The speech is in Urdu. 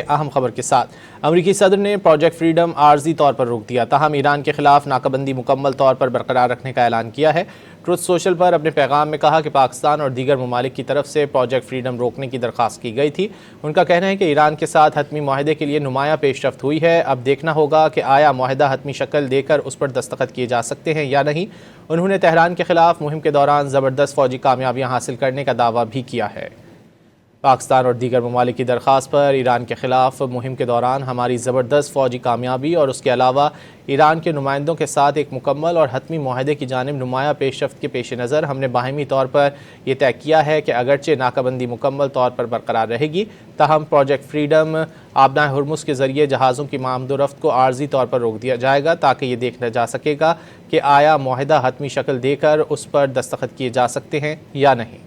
اہم خبر کے ساتھ امریکی صدر نے پروجیکٹ فریڈم عارضی طور پر روک دیا، تاہم ایران کے خلاف ناکہ بندی مکمل طور پر برقرار رکھنے کا اعلان کیا ہے۔ ٹروتھ سوشل پر اپنے پیغام میں کہا کہ پاکستان اور دیگر ممالک کی طرف سے پروجیکٹ فریڈم روکنے کی درخواست کی گئی تھی۔ ان کا کہنا ہے کہ ایران کے ساتھ حتمی معاہدے کے لیے نمایاں پیش رفت ہوئی ہے، اب دیکھنا ہوگا کہ آیا معاہدہ حتمی شکل دے کر اس پر دستخط کیے جا سکتے ہیں یا نہیں۔ انہوں نے تہران کے خلاف مہم کے دوران زبردست فوجی کامیابیاں حاصل کرنے کا دعویٰ بھی کیا ہے۔ پاکستان اور دیگر ممالک کی درخواست پر ایران کے خلاف مہم کے دوران ہماری زبردست فوجی کامیابی اور اس کے علاوہ ایران کے نمائندوں کے ساتھ ایک مکمل اور حتمی معاہدے کی جانب نمایاں پیش رفت کے پیش نظر ہم نے باہمی طور پر یہ طے کیا ہے کہ اگرچہ ناکہ بندی مکمل طور پر برقرار رہے گی، تاہم پروجیکٹ فریڈم آبنائے ہرمز کے ذریعے جہازوں کی آمد و رفت کو عارضی طور پر روک دیا جائے گا تاکہ یہ دیکھا جا سکے گا کہ آیا معاہدہ حتمی شکل دے کر اس پر دستخط کیے جا سکتے ہیں یا نہیں۔